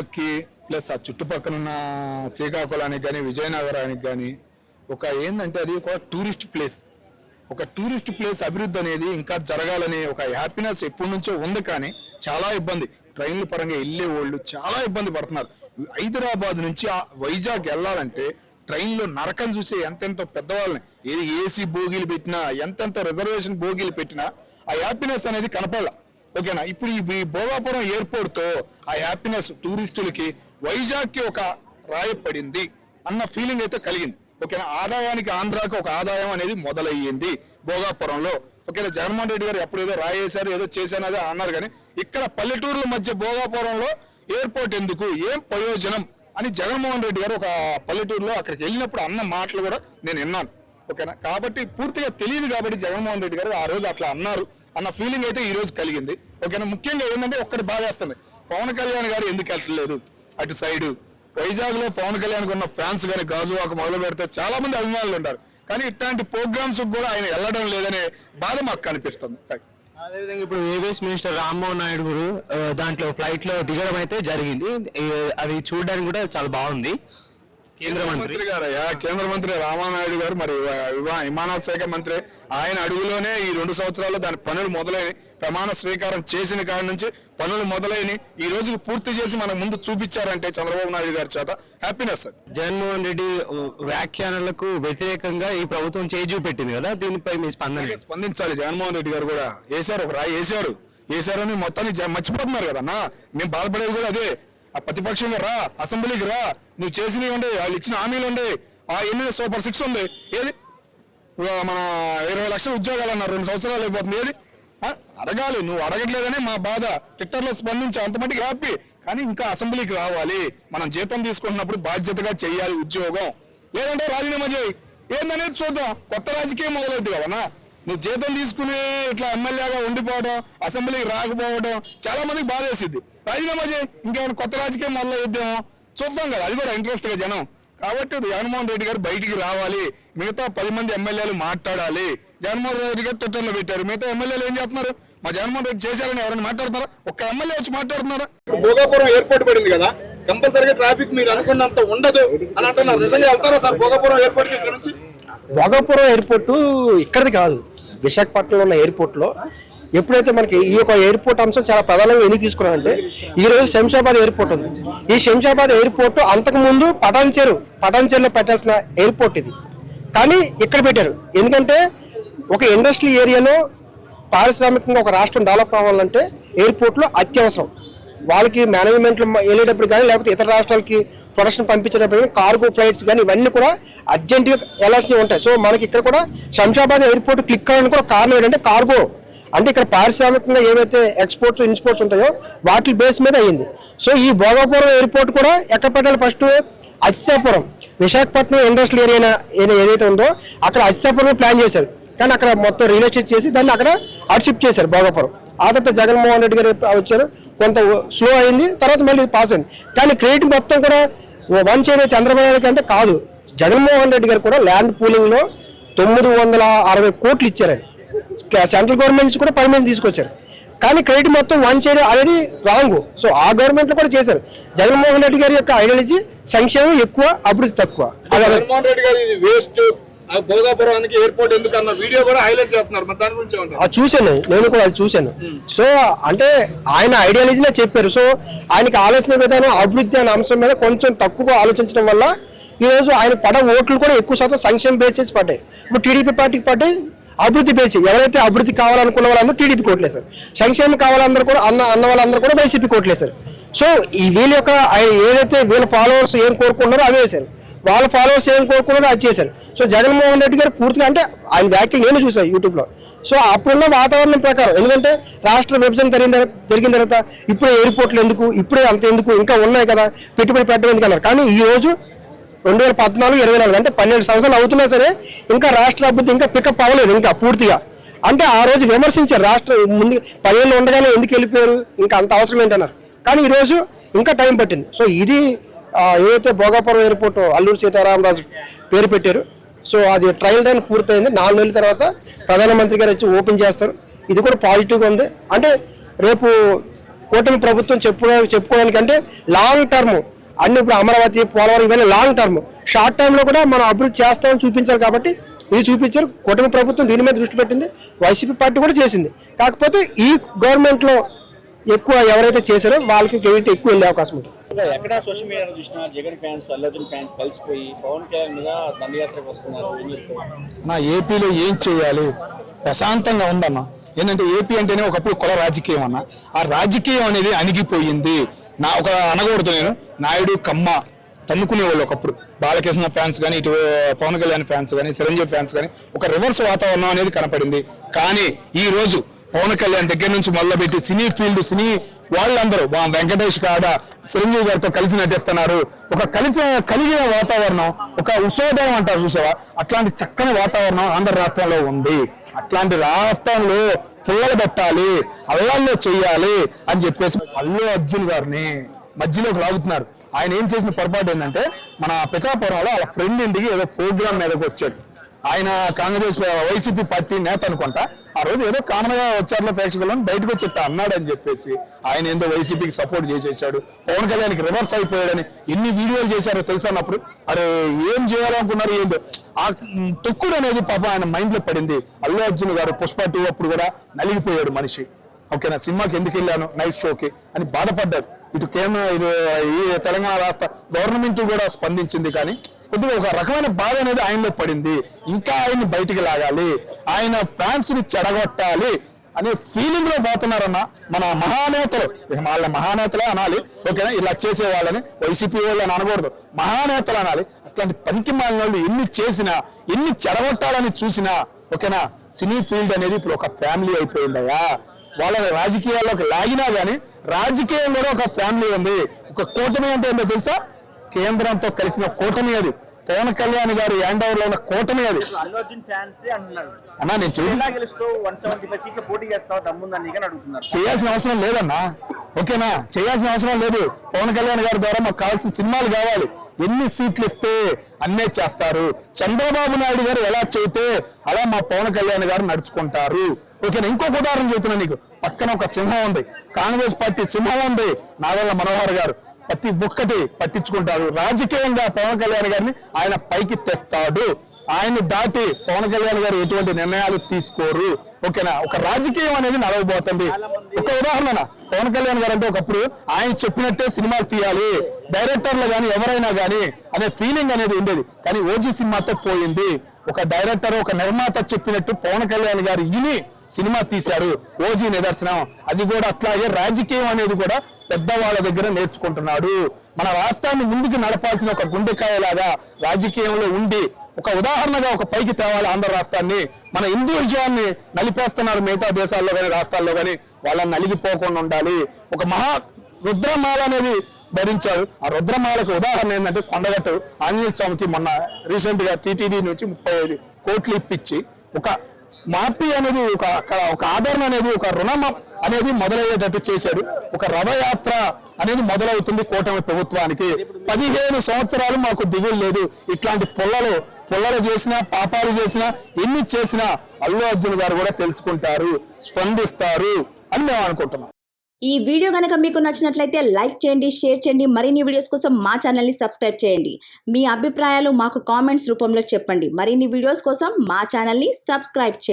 వైజాగ్కి plus ఆ చుట్టుపక్కల ఉన్న శ్రీకాకుళానికి కానీ విజయనగరానికి కానీ ఒక ఏంటంటే అది ఒక టూరిస్ట్ ప్లేస్. ఒక టూరిస్ట్ ప్లేస్ అభివృద్ధి అనేది ఇంకా జరగాలని ఒక హ్యాపీనెస్ ఎప్పటి నుంచో ఉంది. కానీ చాలా ఇబ్బంది, ట్రైన్ల పరంగా వెళ్ళే వాళ్ళు చాలా ఇబ్బంది పడుతున్నారు. హైదరాబాద్ నుంచి వైజాగ్ వెళ్ళాలంటే ట్రైన్లో నరకం చూసి ఎంతెంతో పెద్దవాళ్ళని ఏది ఏసీ బోగీలు పెట్టినా ఎంతెంతో రిజర్వేషన్ బోగీలు పెట్టినా ఆ హ్యాపీనెస్ అనేది కనపడాల. ఓకేనా, ఇప్పుడు ఈ భోగాపురం ఎయిర్పోర్ట్ తో ఆ హ్యాపీనెస్ టూరిస్టులకి వైజాగ్కి ఒక రాయపడింది అన్న ఫీలింగ్ అయితే కలిగింది. ఓకేనా, ఆదాయానికి ఆంధ్రాకి ఒక ఆదాయం అనేది మొదలయ్యింది భోగాపురంలో. ఓకేనా, జగన్మోహన్ రెడ్డి గారు ఎప్పుడు ఏదో రాయేశారు ఏదో చేశాను అదే అన్నారు. కానీ ఇక్కడ పల్లెటూర్ల మధ్య భోగాపురంలో ఎయిర్పోర్ట్ ఎందుకు, ఏం ప్రయోజనం అని జగన్మోహన్ రెడ్డి గారు ఒక పల్లెటూరులో అక్కడికి వెళ్ళినప్పుడు అన్న మాటలు కూడా నేను విన్నాను. ఓకేనా, కాబట్టి పూర్తిగా తెలియదు కాబట్టి జగన్మోహన్ రెడ్డి గారు ఆ రోజు అట్లా అన్నారు అన్న ఫీలింగ్ అయితే ఈ రోజు కలిగింది. ఓకేనా, ముఖ్యంగా ఏంటంటే ఒక్కటి బాగా వేస్తుంది, పవన్ కళ్యాణ్ గారు ఎందుకు వెళ్ళట్లేదు అటు సైడ్. వైజాగ్ లో పవన్ కళ్యాణ్ ఉన్న ఫ్యాన్స్ కానీ గాజువాక మొదలు పెడితే చాలా మంది అభిమానులు ఉంటారు. కానీ ఇట్లాంటి ప్రోగ్రామ్స్ కూడా ఆయన వెళ్ళడం లేదనే బాధ మాకు కనిపిస్తుంది. అదేవిధంగా ఇప్పుడు ఏవిఎస్ మినిస్టర్ రామ్మోహన్ నాయుడు గారు దాంట్లో ఫ్లైట్ లో దిగడం అయితే జరిగింది. అది చూడడానికి కూడా చాలా బాగుంది. కేంద్ర మంత్రి గారయ్యా, కేంద్ర మంత్రి రామానాయుడు గారు మరి విమానయాన శాఖ మంత్రి, ఆయన అడుగులోనే ఈ 2 సంవత్సరాల్లో దాని పనులు మొదలైన ప్రమాణ స్వీకారం చేసిన కాడి నుంచి పనులు మొదలైన ఈ రోజుకి పూర్తి చేసి మనకు ముందు చూపించారంటే చంద్రబాబు నాయుడు గారి చేత హ్యాపీనెస్. జగన్మోహన్ రెడ్డి వ్యాఖ్యానాలకు వ్యతిరేకంగా ఈ ప్రభుత్వం చేయి చూపెట్టింది కదా, దీనిపై మీ స్పందించాలి. జగన్మోహన్ రెడ్డి గారు కూడా వేశారు, ఒక రాయి వేశారని మొత్తాన్ని మర్చిపోతున్నారు కదన్నా. మేము బాధపడేది కూడా అదే. ఆ ప్రతిపక్షంగా రా, అసెంబ్లీకి రా, నువ్వు చేసినవి ఉండే, వాళ్ళు ఇచ్చిన హామీలు ఉండే, ఆ ఎన్ని సూపర్ 6 ఉంది ఏది, మన 20 లక్షల ఉద్యోగాలు అన్నారు, 2 సంవత్సరాలు అయిపోతుంది ఏది. అడగాలి, నువ్వు అడగట్లేదనే మా బాధ. ట్విట్టర్లో స్పందించి అంతమటికి హ్యాపీ. కానీ ఇంకా అసెంబ్లీకి రావాలి, మనం జీతం తీసుకుంటున్నప్పుడు బాధ్యతగా చెయ్యాలి ఉద్యోగం, లేదంటే రాజీనామా చేయి ఏందనేది చూద్దాం. కొత్త రాజకీయం మొదలవుతుంది కదన్నా. నువ్వు జీతం తీసుకుని ఇట్లా ఎమ్మెల్యేగా ఉండిపోవడం, అసెంబ్లీకి రాకపోవడం చాలా మందికి బాధ వేసిద్ది. రాజీనామా చేయి, ఇంకేమైనా కొత్త రాజకీయం మొదలవుద్దామో చూద్దాం కదా, అది కూడా ఇంట్రెస్ట్ గా జనం. కాబట్టి జగన్మోహన్ రెడ్డి గారు బయటికి రావాలి, మిగతా 10 మంది ఎమ్మెల్యేలు మాట్లాడాలి. జగన్మోహన్ రెడ్డి గారు ట్విట్టర్లో పెట్టారు, మిగతా ఎమ్మెల్యేలు ఏం చేస్తున్నారు? మా జగన్మోహన్ రెడ్డి చేశారని ఎవరైనా మాట్లాడుతున్నారా? ఒక్క ఎమ్మెల్యే వచ్చి మాట్లాడుతున్నారా? భోగాపురం ఎయిర్పోర్ట్ పడింది కదా, కంపల్సరీగా ట్రాఫిక్ మీరు అనుకున్నంత ఉండదు అని అంటున్నారు. నిజంగా వెళ్తారా సార్ భోగాపురం ఎయిర్పోర్ట్? ఇక్కడ నుంచి భోగాపురం ఎయిర్పోర్ట్ ఇక్కడిది కాదు, విశాఖపట్నంలో ఉన్న ఎయిర్పోర్ట్లో ఎప్పుడైతే మనకి ఈ యొక్క ఎయిర్పోర్ట్ అంశం చాలా ప్రధానంగా ఎందుకు తీసుకున్నామంటే, ఈ రోజు శంషాబాద్ ఎయిర్పోర్ట్ ఉంది. ఈ శంషాబాద్ ఎయిర్పోర్ట్ అంతకుముందు పటాన్చెరులో పెట్టాల్సిన ఎయిర్పోర్ట్ ఇది, కానీ ఇక్కడ పెట్టారు. ఎందుకంటే ఒక ఇండస్ట్రియల్ ఏరియాలో పారిశ్రామికంగా ఒక రాష్ట్రం డెవలప్ అవ్వాలంటే ఎయిర్పోర్ట్లో అత్యవసరం. వాళ్ళకి మేనేజ్మెంట్లు వెళ్ళేటప్పుడు కానీ లేకపోతే ఇతర రాష్ట్రాలకి ప్రొడక్షన్ పంపించేటప్పుడు కార్గో ఫ్లైట్స్ కానీ ఇవన్నీ కూడా అర్జెంటుగా వెళ్ళాల్సినవి ఉంటాయి. సో మనకి ఇక్కడ కూడా శంషాబాద్ ఎయిర్పోర్ట్ క్లిక్ అవ్వడానికి కూడా కారణం ఏంటంటే కార్గో అంటే ఇక్కడ పారిశ్రామికంగా ఏవైతే ఎక్స్పోర్ట్స్ ఇన్స్పోర్ట్స్ ఉంటాయో వాటి బేస్ మీద అయ్యింది. సో ఈ భోగాపురం ఎయిర్పోర్ట్ కూడా ఎక్కడ పెట్టాలి? First Achyutapuram, Visakhapatnam industrial area ఏదైతే ఉందో అక్కడ అచితాపురం ప్లాన్ చేశారు. కానీ అక్కడ మొత్తం రియలైజ్ చేసి దాన్ని అక్కడ షిఫ్ట్ చేశారు భోగాపురం. ఆ తర్వాత జగన్మోహన్ రెడ్డి గారు వచ్చారు, కొంత స్లో అయింది, తర్వాత మళ్ళీ పాస్ అయింది. కానీ క్రెడిట్ మొత్తం కూడా వన్ సైడ్ చంద్రబాబు నాయుడు అంటే కాదు, జగన్మోహన్ రెడ్డి గారు కూడా ల్యాండ్ పూలింగ్లో 960 కోట్లు ఇచ్చారండి. సెంట్రల్ గవర్నమెంట్ నుంచి కూడా పర్మిషన్ తీసుకొచ్చారు. కానీ క్రెడిట్ మొత్తం వన్ సైడ్ అనేది రాంగ్. సో ఆ గవర్నమెంట్లో కూడా చేశారు. జగన్మోహన్ రెడ్డి గారి యొక్క ఐడియాలజీ సంక్షేమం ఎక్కువ, అభివృద్ధి తక్కువ. జగన్మోహన్ రెడ్డి గారు ఇది వేస్ట్, భోగాపురానికి ఎయిర్పోర్ట్ ఎందుకన్న వీడియో కూడా హైలైట్ చేస్తున్నారు. దాని గురించి చూశాను, నేను కూడా అది చూశాను. సో అంటే ఆయన ఐడియాలజీనే చెప్పారు. సో ఆయనకి ఆలోచన విధానం అభివృద్ధి అనే అంశం మీద కొంచెం తక్కువగా ఆలోచించడం వల్ల ఈరోజు ఆయన పడ ఓట్లు కూడా ఎక్కువ శాతం సంక్షేమ బేస్ చేసి పడ్డాయి. ఇప్పుడు టీడీపీ పార్టీకి పడ్డాయి అభివృద్ధి బేసి. ఎవరైతే అభివృద్ధి కావాలనుకున్న వాళ్ళందరూ టీడీపీ కోట్లేశారు, సంక్షేమం కావాలందరూ కూడా అన్న వాళ్ళందరూ కూడా వైసీపీ కోట్లేశారు. సో ఈ వీళ్ళ యొక్క ఏదైతే వీళ్ళ ఫాలోవర్స్ ఏం కోరుకున్నారో అదే వేశారు, వాళ్ళ ఫాలోవర్స్ ఏం కోరుకున్నారో అది చేశారు. సో జగన్మోహన్ రెడ్డి గారు పూర్తిగా అంటే ఆయన వ్యాఖ్యలు నేను చూసాను యూట్యూబ్లో. సో అప్పుడున్న వాతావరణం ప్రకారం, ఎందుకంటే రాష్ట్ర విభజన జరిగిన తర్వాత ఇప్పుడే ఎయిర్పోర్ట్లు ఎందుకు, ఇప్పుడే అంత ఎందుకు, ఇంకా ఉన్నాయి కదా పెట్టుబడి పెట్టడం ఎందుకు అన్నారు. కానీ ఈ రోజు 2014-24 అంటే 12 సంవత్సరాలు అవుతున్నా సరే ఇంకా రాష్ట్ర అభివృద్ధి ఇంకా పికప్ అవ్వలేదు ఇంకా పూర్తిగా. అంటే ఆ రోజు విమర్శించారు, రాష్ట్ర ముందు 10 ఏళ్ళు ఉండగానే ఎందుకు వెళ్ళిపోయారు, ఇంకా అంత అవసరం ఏంటన్నారు. కానీ ఈరోజు ఇంకా టైం పట్టింది. సో ఇది ఏదైతే భోగాపురం ఎయిర్పోర్ట్ అల్లూరి సీతారామరాజు పేరు పెట్టారు. సో అది ట్రయల్ రన్ పూర్తయింది. 4 నెలల తర్వాత ప్రధానమంత్రి గారు వచ్చి ఓపెన్ చేస్తారు. ఇది కూడా పాజిటివ్గా ఉంది. అంటే రేపు కూటమి ప్రభుత్వం చెప్పుకోవడానికంటే లాంగ్ టర్మ్ అన్ని ఇప్పుడు అమరావతి పోలవరం ఇవన్నీ లాంగ్ టర్మ్, షార్ట్ టర్మ్లో కూడా మనం అభివృద్ధి చేస్తామని చూపించాలి కాబట్టి ఇది చూపించారు. కూటమి ప్రభుత్వం దీని మీద దృష్టి పెట్టింది, వైసీపీ పార్టీ కూడా చేసింది. కాకపోతే ఈ గవర్నమెంట్లో ఎక్కువ ఎవరైతే చేశారో వాళ్ళకి క్రెడిట్ ఎక్కువ వెళ్ళే అవకాశం ఉంటుంది. ఎక్కడ సోషల్ మీడియాలో చూసినా జగన్ ఫ్యాన్స్ అల్లు అర్జున్ ఫ్యాన్స్ కలిసిపోయి పవన్ కళ్యాణ్ మీద దండయాత్రకు వస్తున్నారు. నా ఏపీలో ఏం చేయాలి, ప్రశాంతంగా ఉందన్న. ఏంటంటే ఏపీ అంటేనే ఒకప్పుడు కుల రాజకీయం అన్న, ఆ రాజకీయం అనేది అణిగిపోయింది. ఒక అనకూడదు, నేను నాయుడు కమ్మ తన్నుకునే వాళ్ళు ఒకప్పుడు, బాలకృష్ణ ఫ్యాన్స్ కానీ, ఇటు పవన్ కళ్యాణ్ ఫ్యాన్స్ కానీ, చిరంజీవి ఫ్యాన్స్ కానీ, ఒక రివర్స్ వాతావరణం అనేది కనపడింది. కానీ ఈ రోజు పవన్ కళ్యాణ్ దగ్గర నుంచి మొదలుపెట్టి సినీ ఫీల్డ్, సినీ వాళ్ళందరూ వెంకటేష్ కాడ చిరంజీవి గారితో కలిసి నటిస్తున్నారు. ఒక కలిగిన వాతావరణం, ఒక ఉత్సోదయం అంటారు చూసావా, అట్లాంటి చక్కని వాతావరణం ఆంధ్ర రాష్ట్రంలో ఉంది. అట్లాంటి రాష్ట్రంలో పుల్లలు పెట్టాలి, అల్లాల్లో చెయ్యాలి అని చెప్పేసి అల్లు అర్జున్ గారిని మధ్యలోకి లాగుతున్నారు. ఆయన ఏం చేసిన పొరపాటు ఏంటంటే, మన పిఠాపురంలో వాళ్ళ ఫ్రెండ్ ఇంటికి ఏదో ప్రోగ్రామ్ మీదకి వచ్చాడు. ఆయన కాంగ్రెస్ వైసీపీ పార్టీ నేత అనుకుంటా. ఆ రోజు ఏదో కామన్గా వచ్చారులో ప్రేక్షకులను బయటకు వచ్చి అన్నాడు అని చెప్పేసి ఆయన ఏందో వైసీపీకి సపోర్ట్ చేసేసాడు. పవన్ కళ్యాణ్కి రివర్స్ అయిపోయాడని ఎన్ని వీడియోలు చేశారో తెలుసన్నప్పుడు అరే ఏం చేయాలనుకున్నారు ఏందో ఆ తొక్కుడు అనేది పాపం ఆయన మైండ్ లో పడింది. అల్లు అర్జున్ గారు పుష్ప 2 అప్పుడు కూడా నలిగిపోయాడు మనిషి. ఓకేనా, సినిమాకి ఎందుకు వెళ్ళాను నైట్ షోకి అని బాధపడ్డాడు. ఇటు కేంద్ర ఈ తెలంగాణ రాష్ట్ర గవర్నమెంట్ కూడా స్పందించింది, కానీ కొద్దిగా ఒక రకమైన బాధ అనేది ఆయనలో పడింది. ఇంకా ఆయన్ని బయటికి లాగాలి, ఆయన ఫ్యాన్స్ ని చెడగొట్టాలి అనే ఫీలింగ్ లో పోతున్నారన్న మన మహానేతలు. వాళ్ళ మహానేతలే అనాలి, ఓకేనా, ఇలా చేసే వాళ్ళని వైసీపీ వాళ్ళని అనకూడదు, మహానేతలు అనాలి. అట్లాంటి పనికి మాలిన వాళ్ళు ఎన్ని చేసినా, ఎన్ని చెడగొట్టాలని చూసినా, ఓకేనా, సినీ ఫీల్డ్ అనేది ఇప్పుడు ఒక ఫ్యామిలీ అయిపోయిందయ్యా. వాళ్ళని రాజకీయాల్లోకి లాగినా గానీ రాజకీయం కూడా ఒక ఫ్యామిలీ ఉంది. ఒక కూటమి అంటే ఏంటో తెలుసా, కేంద్రంతో కలిసిన కూటమి అది. పవన్ కళ్యాణ్ గారు హ్యాండ్ ఓవర్ లో ఉన్న కూటమి అది. అల్లు అర్జున్ ఫ్యాన్స్ అంటున్నారు అన్నా, నేను గెలుస్తావు 175 సీట్లు పోటీ చేస్తావు దమ్ముందని అడుగుతున్నారు. చేయాల్సిన అవసరం లేదన్నా, ఓకేనా, చేయాల్సిన అవసరం లేదు. పవన్ కళ్యాణ్ గారి ద్వారా మాకు కావాల్సిన సినిమాలు కావాలి, ఎన్ని సీట్లు ఇస్తే అన్నే చేస్తారు. చంద్రబాబు నాయుడు గారు ఎలా చెబితే అలా మా పవన్ కళ్యాణ్ గారు నడుచుకుంటారు. ఓకేనా, ఇంకొక ఉదాహరణ చెబుతున్నా నీకు. పక్కన ఒక సింహం ఉంది, కాంగ్రెస్ పార్టీ సింహం ఉంది, నాదెళ్ల మనోహర్ గారు. ప్రతి ఒక్కటి పట్టించుకుంటారు. రాజకీయంగా పవన్ కళ్యాణ్ గారిని ఆయన పైకి తెస్తాడు. ఆయన్ని దాటి పవన్ కళ్యాణ్ గారు ఎటువంటి నిర్ణయాలు తీసుకోరు. ఓకేనా, ఒక రాజకీయం అనేది నడవబోతుంది. ఒక ఉదాహరణ, పవన్ కళ్యాణ్ గారు అంటే ఒకప్పుడు ఆయన చెప్పినట్టే సినిమాలు తీయాలి, డైరెక్టర్లు కానీ ఎవరైనా కానీ అనే ఫీలింగ్ అనేది ఉండేది. కానీ ఓజీ సినిమాతో పోయింది. ఒక డైరెక్టర్, ఒక నిర్మాత చెప్పినట్టు పవన్ కళ్యాణ్ గారు ఇని సినిమా తీశారు. ఓజీ నిదర్శనం. అది కూడా అట్లాగే రాజకీయం అనేది కూడా పెద్దవాళ్ళ దగ్గర నేర్చుకుంటున్నాడు. మన రాష్ట్రాన్ని ముందుకు నడపాల్సిన ఒక గుండెకాయలాగా రాజకీయంలో ఉండి ఒక ఉదాహరణగా ఒక పైకి తేవాలి ఆంధ్ర రాష్ట్రాన్ని. మన హిందూ విజయాన్ని నలిపేస్తున్నారు మిగతా దేశాల్లో కానీ రాష్ట్రాల్లో కానీ, వాళ్ళని నలిగిపోకుండా ఉండాలి. ఒక మహా రుద్రమాల అనేది ధరించారు. ఆ రుద్రమాలకు ఉదాహరణ ఏంటంటే, కొండగట్టు ఆంజనేయ స్వామికి మొన్న రీసెంట్ గా టీటీడీ నుంచి 35 కోట్లు ఇప్పించి ఒక మాఫీ అనేది ఒక ఆదరణ అనేది, ఒక రుణం అనేది మొదలయ్యేటట్టు చేశాడు. ఒక రథయాత్ర అనేది మొదలవుతుంది కూటమి ప్రభుత్వానికి. 15 సంవత్సరాలు మాకు దిగులు లేదు. ఇట్లాంటి పొల్లలు చేసినా, పాపాలు చేసినా, ఎన్ని చేసినా అల్లు అర్జున్ గారు కూడా తెలుసుకుంటారు, స్పందిస్తారు అని మేము అనుకుంటున్నాం. ఈ వీడియో కనుక మీకు నచ్చినట్లయితే లైక్ చేయండి, షేర్ చేయండి. మరిన్ని వీడియోస్ కోసం మా ఛానల్ని సబ్స్క్రైబ్ చేయండి. మీ అభిప్రాయాలు మాకు కామెంట్స్ రూపంలో చెప్పండి. మరిన్ని వీడియోస్ కోసం మా ఛానల్ని సబ్స్క్రైబ్ చేయండి.